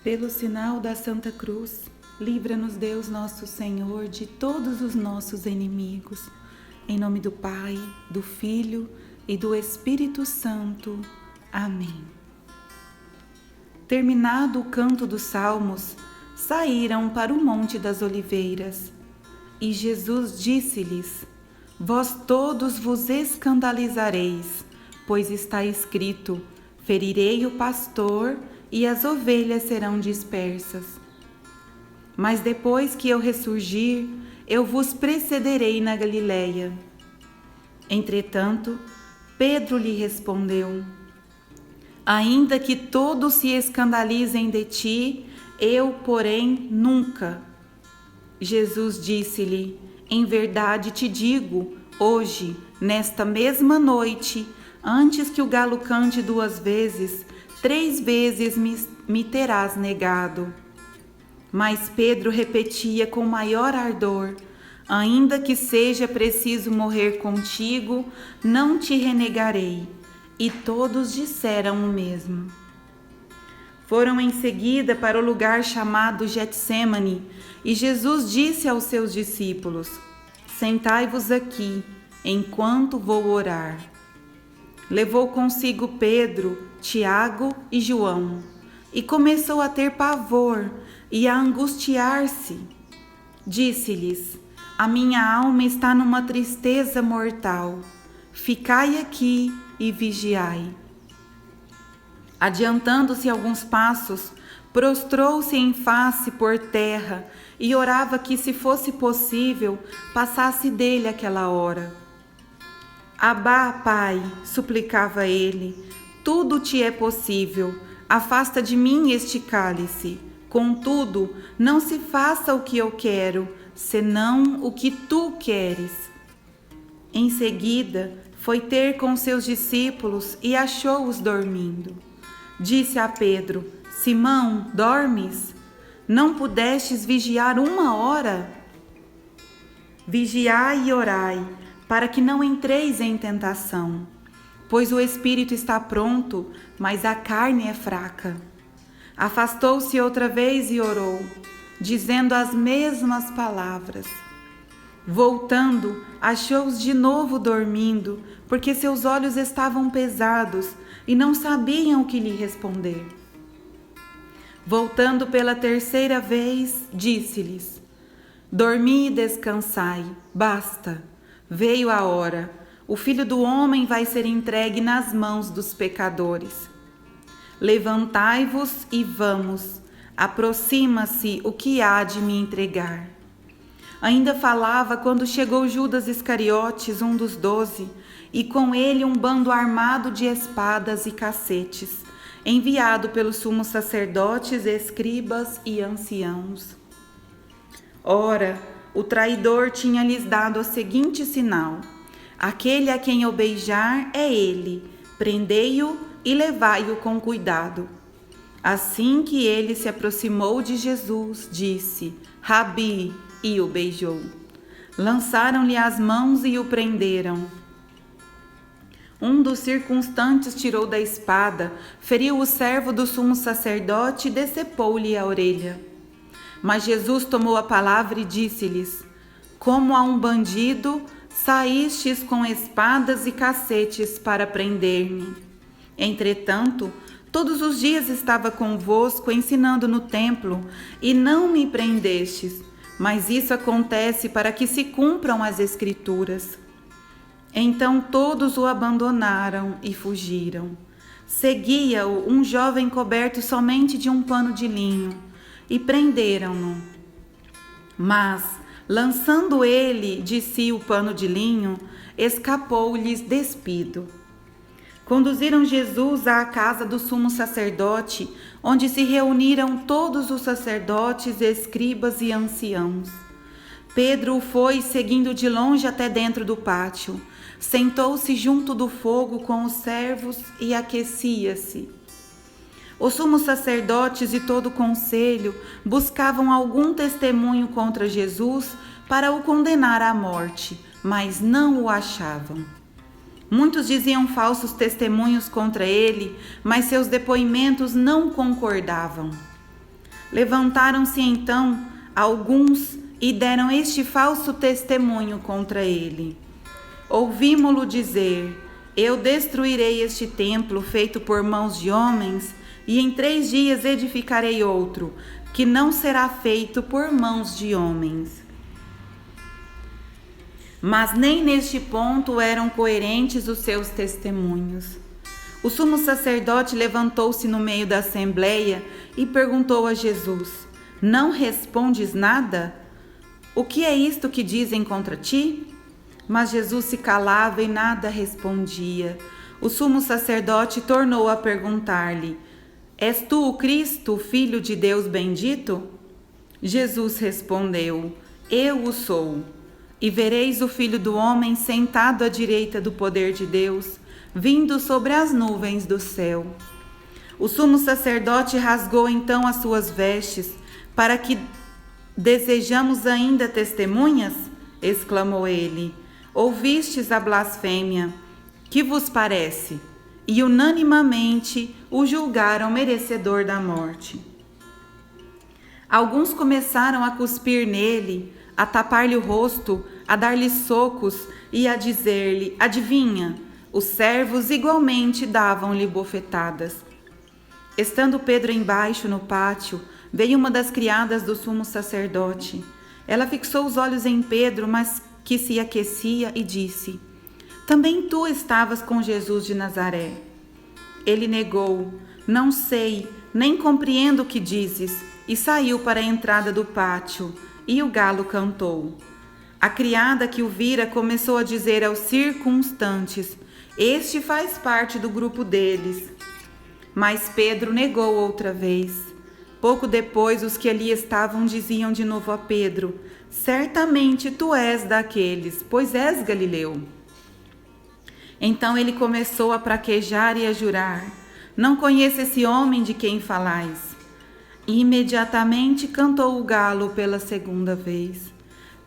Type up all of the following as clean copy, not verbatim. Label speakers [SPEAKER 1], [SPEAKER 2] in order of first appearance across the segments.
[SPEAKER 1] Pelo sinal da Santa Cruz, livra-nos Deus nosso Senhor de todos os nossos inimigos. Em nome do Pai, do Filho e do Espírito Santo. Amém. Terminado o canto dos salmos, saíram para o Monte das Oliveiras. E Jesus disse-lhes: Vós todos vos escandalizareis, pois está escrito: ferirei o pastor e as ovelhas serão dispersas. Mas depois que eu ressurgir, eu vos precederei na Galileia. Entretanto, Pedro lhe respondeu: Ainda que todos se escandalizem de ti, eu, porém, nunca. Jesus disse-lhe: Em verdade te digo, hoje, nesta mesma noite, antes que o galo cante 2 vezes, 3 vezes me terás negado. Mas Pedro repetia com maior ardor: Ainda que seja preciso morrer contigo, não te renegarei. E todos disseram o mesmo. Foram em seguida para o lugar chamado Getsêmani, e Jesus disse aos seus discípulos: Sentai-vos aqui, enquanto vou orar. Levou consigo Pedro, Tiago e João, e começou a ter pavor e a angustiar-se. Disse-lhes: A minha alma está numa tristeza mortal. Ficai aqui e vigiai. Adiantando-se alguns passos, prostrou-se em face por terra e orava que, se fosse possível, passasse dele aquela hora. Abá, Pai, suplicava ele, tudo te é possível, afasta de mim este cálice. Contudo, não se faça o que eu quero, senão o que tu queres. Em seguida, foi ter com seus discípulos e achou-os dormindo. Disse a Pedro: Simão, dormes? Não pudestes vigiar 1 hora? Vigiai e orai, para que não entreis em tentação. Pois o espírito está pronto, mas a carne é fraca. Afastou-se outra vez e orou, dizendo as mesmas palavras. Voltando, achou-os de novo dormindo, porque seus olhos estavam pesados e não sabiam o que lhe responder. Voltando pela 3ª vez, disse-lhes: Dormi e descansai, basta. Veio a hora, o Filho do Homem vai ser entregue nas mãos dos pecadores. Levantai-vos e vamos, aproxima-se o que há de me entregar. Ainda falava quando chegou Judas Iscariotes, um dos 12, e com ele um bando armado de espadas e cacetes, enviado pelos sumos sacerdotes, escribas e anciãos. Ora, o traidor tinha-lhes dado o seguinte sinal: Aquele a quem eu beijar é ele, prendei-o e levai-o com cuidado. Assim que ele se aproximou de Jesus, disse: Rabi, e o beijou. Lançaram-lhe as mãos e o prenderam. Um dos circunstantes tirou da espada, feriu o servo do sumo sacerdote e decepou-lhe a orelha. Mas Jesus tomou a palavra e disse-lhes: Como a um bandido, saístes com espadas e cacetes para prender-me. Entretanto, todos os dias estava convosco ensinando no templo, e não me prendestes. Mas isso acontece para que se cumpram as Escrituras. Então todos o abandonaram e fugiram. Seguia-o um jovem coberto somente de um pano de linho, e prenderam-no. Mas, lançando ele de si o pano de linho, escapou-lhes despido. Conduziram Jesus à casa do sumo sacerdote, onde se reuniram todos os sacerdotes, escribas e anciãos. Pedro o foi seguindo de longe até dentro do pátio. Sentou-se junto do fogo com os servos e aquecia-se. Os sumos sacerdotes e todo o conselho buscavam algum testemunho contra Jesus para o condenar à morte, mas não o achavam. Muitos diziam falsos testemunhos contra ele, mas seus depoimentos não concordavam. Levantaram-se então alguns e deram este falso testemunho contra ele. Ouvimo-lo dizer: eu destruirei este templo feito por mãos de homens, e em 3 dias edificarei outro, que não será feito por mãos de homens. Mas nem neste ponto eram coerentes os seus testemunhos. O sumo sacerdote levantou-se no meio da assembleia e perguntou a Jesus: não respondes nada? O que é isto que dizem contra ti? Mas Jesus se calava e nada respondia. O sumo sacerdote tornou a perguntar-lhe: és tu o Cristo, o Filho de Deus bendito? Jesus respondeu: eu o sou. E vereis o Filho do Homem sentado à direita do poder de Deus, vindo sobre as nuvens do céu. O sumo sacerdote rasgou então as suas vestes. Para que desejamos ainda testemunhas? Exclamou ele. Ouvistes a blasfêmia. Que vos parece? E unanimamente o julgaram merecedor da morte. Alguns começaram a cuspir nele, a tapar-lhe o rosto, a dar-lhe socos e a dizer-lhe: adivinha? Os servos igualmente davam-lhe bofetadas. Estando Pedro embaixo no pátio, veio uma das criadas do sumo sacerdote. Ela fixou os olhos em Pedro, mas que se aquecia, e disse: também tu estavas com Jesus de Nazaré. Ele negou: não sei, nem compreendo o que dizes, e saiu para a entrada do pátio, e o galo cantou. A criada que o vira começou a dizer aos circunstantes: este faz parte do grupo deles. Mas Pedro negou outra vez. Pouco depois, os que ali estavam diziam de novo a Pedro: certamente tu és daqueles, pois és galileu. Então ele começou a praquejar e a jurar: não conheço esse homem de quem falais. E imediatamente cantou o galo pela 2ª vez.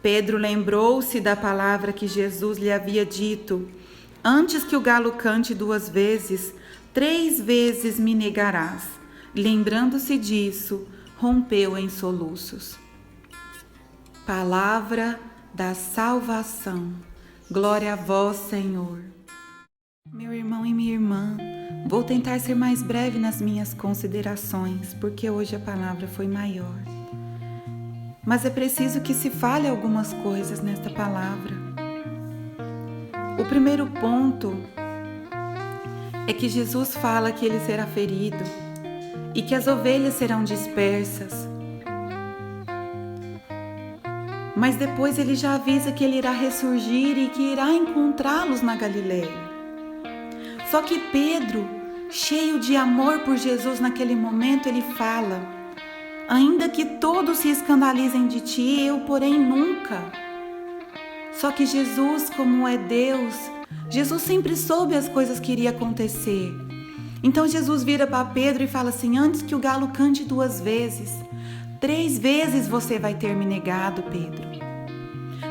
[SPEAKER 1] Pedro lembrou-se da palavra que Jesus lhe havia dito: antes que o galo cante 2 vezes, 3 vezes me negarás. Lembrando-se disso, rompeu em soluços. Palavra da salvação. Glória a vós, Senhor. Meu irmão e minha irmã, vou tentar ser mais breve nas minhas considerações, porque hoje a palavra foi maior. Mas é preciso que se fale algumas coisas nesta palavra. O primeiro ponto é que Jesus fala que ele será ferido e que as ovelhas serão dispersas. Mas depois ele já avisa que ele irá ressurgir e que irá encontrá-los na Galileia. Só que Pedro, cheio de amor por Jesus naquele momento, ele fala: ainda que todos se escandalizem de ti, eu porém nunca. Só que Jesus, como é Deus, Jesus sempre soube as coisas que iriam acontecer. Então Jesus vira para Pedro e fala assim: antes que o galo cante 2 vezes, 3 vezes você vai ter me negado, Pedro.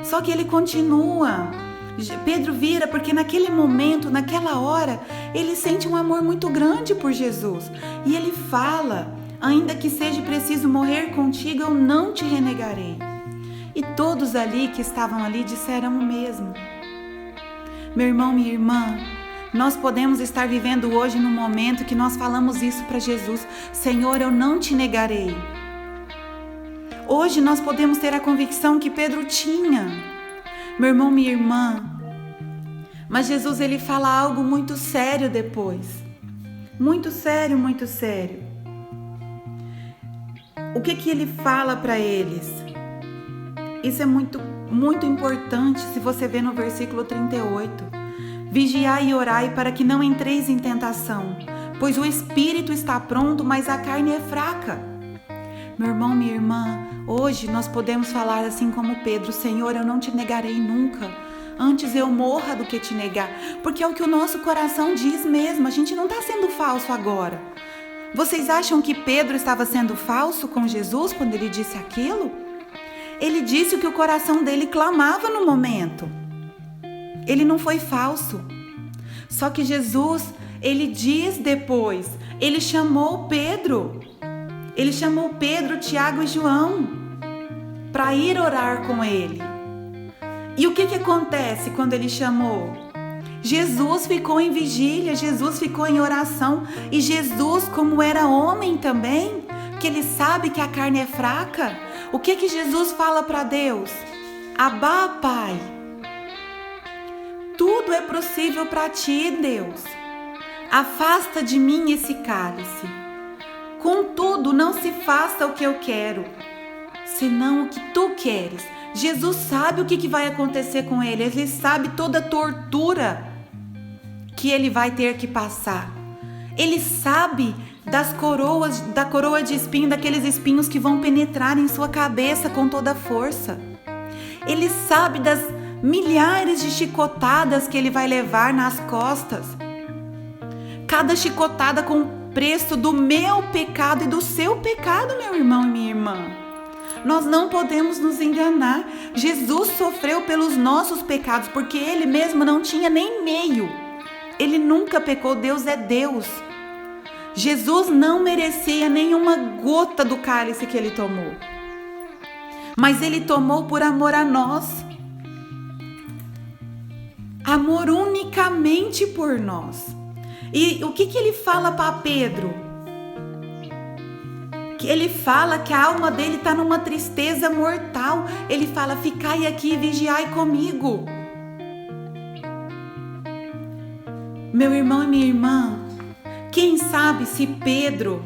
[SPEAKER 1] Só que ele continua. Pedro vira porque naquele momento, naquela hora, ele sente um amor muito grande por Jesus. E ele fala: ainda que seja preciso morrer contigo, eu não te renegarei. E todos ali que estavam ali disseram o mesmo. Meu irmão, minha irmã, nós podemos estar vivendo hoje num momento que nós falamos isso para Jesus: Senhor, eu não te negarei. Hoje nós podemos ter a convicção que Pedro tinha. Meu irmão, minha irmã, mas Jesus ele fala algo muito sério depois. Muito sério, muito sério. O que ele fala para eles? Isso é muito importante se você ver no versículo 38. Vigiai e orai para que não entreis em tentação, pois o espírito está pronto, mas a carne é fraca. Meu irmão, minha irmã, hoje nós podemos falar assim como Pedro: Senhor, eu não te negarei nunca. Antes eu morra do que te negar. Porque é o que o nosso coração diz mesmo. A gente não está sendo falso agora. Vocês acham que Pedro estava sendo falso com Jesus quando ele disse aquilo? Ele disse o que o coração dele clamava no momento. Ele não foi falso. Só que Jesus, ele diz depois, ele chamou Pedro. Ele chamou Pedro, Tiago e João para ir orar com ele. E o que acontece quando ele chamou? Jesus ficou em vigília, Jesus ficou em oração. E Jesus, como era homem também, que ele sabe que a carne é fraca, o que Jesus fala para Deus? Abá, Pai, tudo é possível para ti, Deus. Afasta de mim esse cálice. Contudo, não se faça o que eu quero, senão o que tu queres. Jesus sabe o que vai acontecer com ele. Ele sabe toda a tortura que ele vai ter que passar. Ele sabe da coroa de espinho, daqueles espinhos que vão penetrar em sua cabeça com toda a força. Ele sabe das milhares de chicotadas que ele vai levar nas costas. Cada chicotada com o preço do meu pecado e do seu pecado, meu irmão e minha irmã. Nós não podemos nos enganar. Jesus sofreu pelos nossos pecados, porque ele mesmo não tinha nem meio. Ele nunca pecou, Deus é Deus. Jesus não merecia nenhuma gota do cálice que ele tomou. Mas ele tomou por amor a nós. Amor unicamente por nós. E o que ele fala para Pedro? Que ele fala que a alma dele está numa tristeza mortal. Ele fala: ficai aqui e vigiai comigo. Meu irmão e minha irmã, quem sabe se Pedro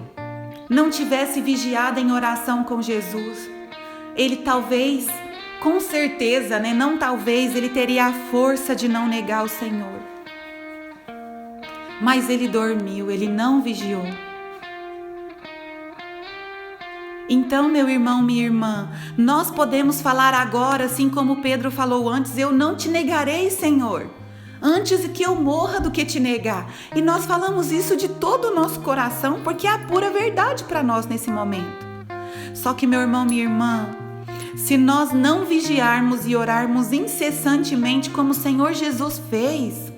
[SPEAKER 1] não tivesse vigiado em oração com Jesus, ele talvez, com certeza, né? Não talvez, ele teria a força de não negar o Senhor. Mas ele dormiu, ele não vigiou. Então, meu irmão, minha irmã, nós podemos falar agora, assim como Pedro falou antes: eu não te negarei, Senhor, antes que eu morra do que te negar. E nós falamos isso de todo o nosso coração, porque é a pura verdade para nós nesse momento. Só que, meu irmão, minha irmã, se nós não vigiarmos e orarmos incessantemente como o Senhor Jesus fez,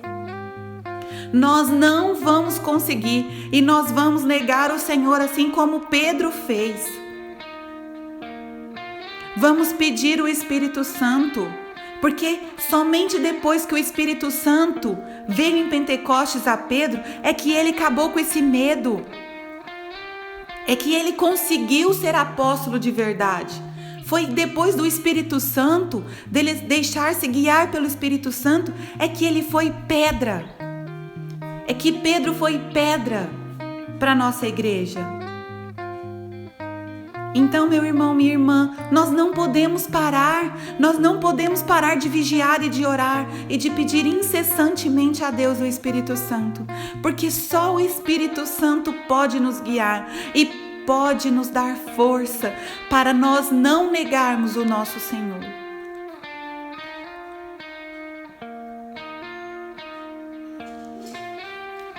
[SPEAKER 1] nós não vamos conseguir, e nós vamos negar o Senhor assim como Pedro fez. Vamos pedir o Espírito Santo, porque somente depois que o Espírito Santo veio em Pentecostes a Pedro, é que ele acabou com esse medo, é que ele conseguiu ser apóstolo de verdade. Foi depois do Espírito Santo, dele deixar-se guiar pelo Espírito Santo, é que ele foi pedra. É que Pedro foi pedra para a nossa igreja. Então, meu irmão, minha irmã, nós não podemos parar de vigiar e de orar e de pedir incessantemente a Deus o Espírito Santo, porque só o Espírito Santo pode nos guiar e pode nos dar força para nós não negarmos o nosso Senhor.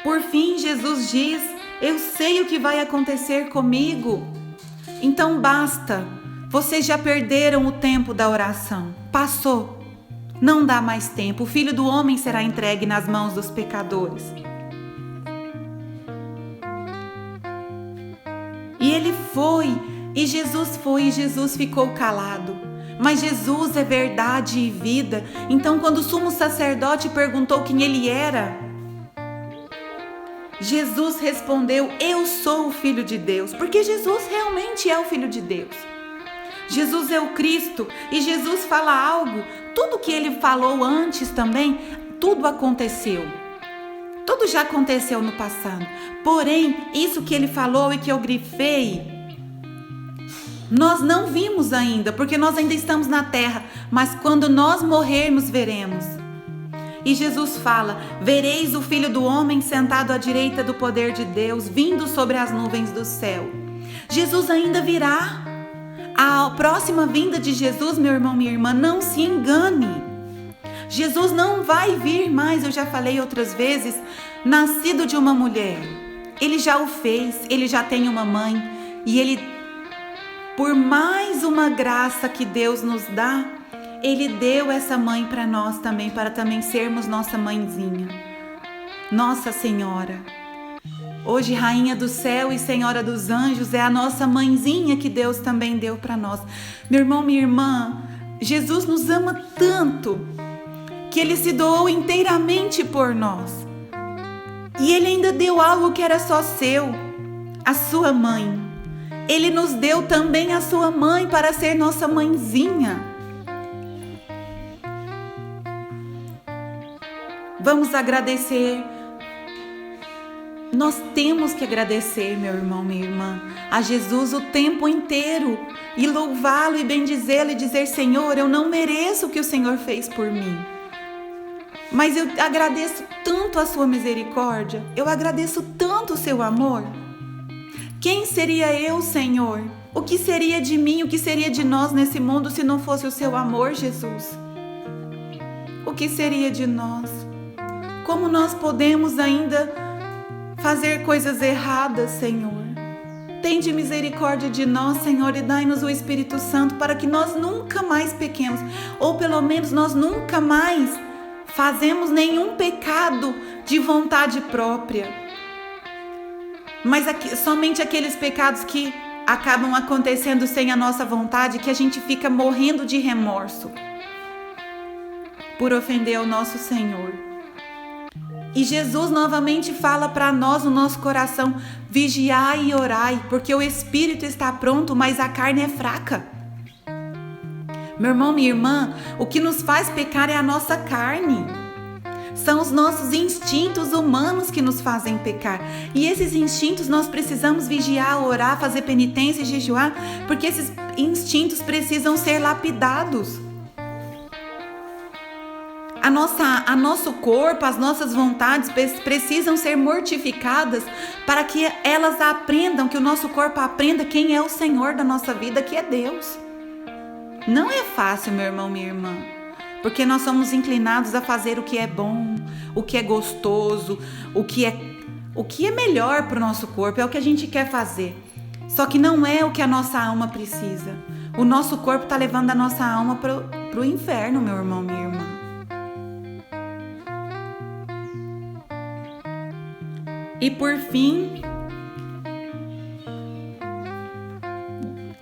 [SPEAKER 1] Por fim, Jesus diz: eu sei o que vai acontecer comigo. Então basta, vocês já perderam o tempo da oração. Passou, não dá mais tempo. O Filho do Homem será entregue nas mãos dos pecadores. E ele foi, e Jesus ficou calado. Mas Jesus é verdade e vida. Então, quando o sumo sacerdote perguntou quem ele era, Jesus respondeu: eu sou o Filho de Deus, porque Jesus realmente é o Filho de Deus. Jesus é o Cristo, e Jesus fala algo, tudo que ele falou antes também, tudo aconteceu. Tudo já aconteceu no passado. Porém, isso que ele falou e que eu grifei, nós não vimos ainda, porque nós ainda estamos na terra, mas quando nós morrermos, veremos. E Jesus fala: vereis o Filho do Homem sentado à direita do poder de Deus, vindo sobre as nuvens do céu. Jesus ainda virá. A próxima vinda de Jesus, meu irmão, minha irmã, não se engane. Jesus não vai vir mais, eu já falei outras vezes, nascido de uma mulher. Ele já o fez, ele já tem uma mãe. E ele, por mais uma graça que Deus nos dá, ele deu essa mãe para nós também, para também sermos nossa mãezinha, Nossa Senhora. Hoje, Rainha do Céu e Senhora dos Anjos, é a nossa mãezinha que Deus também deu para nós. Meu irmão, minha irmã, Jesus nos ama tanto que Ele se doou inteiramente por nós. E Ele ainda deu algo que era só seu, a sua mãe. Ele nos deu também a sua mãe para ser nossa mãezinha. Vamos agradecer. Nós temos que agradecer, meu irmão, minha irmã, a Jesus o tempo inteiro e louvá-lo e bendizê-lo e dizer: Senhor, eu não mereço o que o Senhor fez por mim, mas eu agradeço tanto a sua misericórdia, eu agradeço tanto o seu amor. Quem seria eu, Senhor? O que seria de mim, o que seria de nós nesse mundo se não fosse o seu amor, Jesus? O que seria de nós? Como nós podemos ainda fazer coisas erradas, Senhor? Tende misericórdia de nós, Senhor, e dai-nos o Espírito Santo para que nós nunca mais pequemos, ou pelo menos nós nunca mais fazemos nenhum pecado de vontade própria. Mas somente aqueles pecados que acabam acontecendo sem a nossa vontade, que a gente fica morrendo de remorso por ofender ao nosso Senhor. E Jesus novamente fala para nós no nosso coração: vigiai e orai, porque o espírito está pronto, mas a carne é fraca. Meu irmão, minha irmã, o que nos faz pecar é a nossa carne. São os nossos instintos humanos que nos fazem pecar. E esses instintos nós precisamos vigiar, orar, fazer penitência e jejuar, porque esses instintos precisam ser lapidados. Nosso corpo, as nossas vontades precisam ser mortificadas para que elas aprendam, que o nosso corpo aprenda quem é o Senhor da nossa vida, que é Deus. Não é fácil, meu irmão, minha irmã, porque nós somos inclinados a fazer o que é bom, o que é gostoso, o que é melhor para o nosso corpo, é o que a gente quer fazer. Só que não é o que a nossa alma precisa. O nosso corpo está levando a nossa alma para o inferno, meu irmão, minha irmã. E por fim,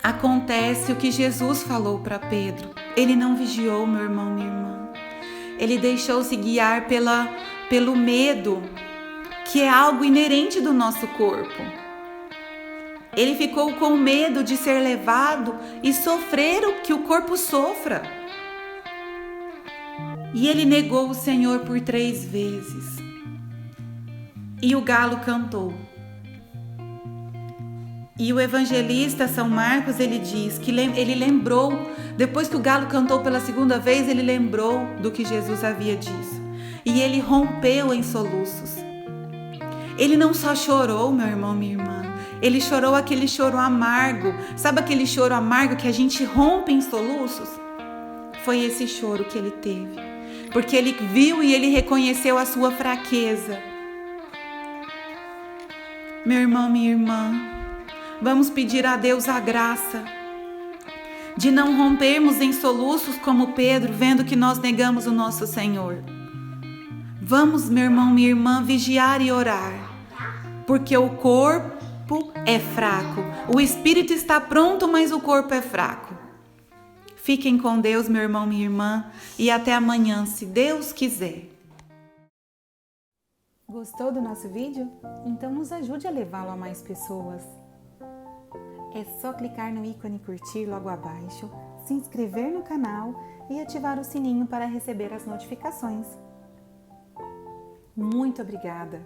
[SPEAKER 1] acontece o que Jesus falou para Pedro. Ele não vigiou, meu irmão, minha irmã. Ele deixou-se guiar pelo medo, que é algo inerente do nosso corpo. Ele ficou com medo de ser levado e sofrer o que o corpo sofra. E ele negou o Senhor por 3 vezes. E o galo cantou. E o evangelista São Marcos, ele diz que ele lembrou, depois que o galo cantou pela 2ª vez, ele lembrou do que Jesus havia dito. E ele rompeu em soluços. Ele não só chorou, meu irmão, minha irmã, ele chorou aquele choro amargo. Sabe aquele choro amargo que a gente rompe em soluços? Foi esse choro que ele teve, porque ele viu e ele reconheceu a sua fraqueza. Meu irmão, minha irmã, vamos pedir a Deus a graça de não rompermos em soluços como Pedro, vendo que nós negamos o nosso Senhor. Vamos, meu irmão, minha irmã, vigiar e orar, porque o corpo é fraco. O espírito está pronto, mas o corpo é fraco. Fiquem com Deus, meu irmão, minha irmã, e até amanhã, se Deus quiser.
[SPEAKER 2] Gostou do nosso vídeo? Então nos ajude a levá-lo a mais pessoas. É só clicar no ícone curtir logo abaixo, se inscrever no canal e ativar o sininho para receber as notificações. Muito obrigada!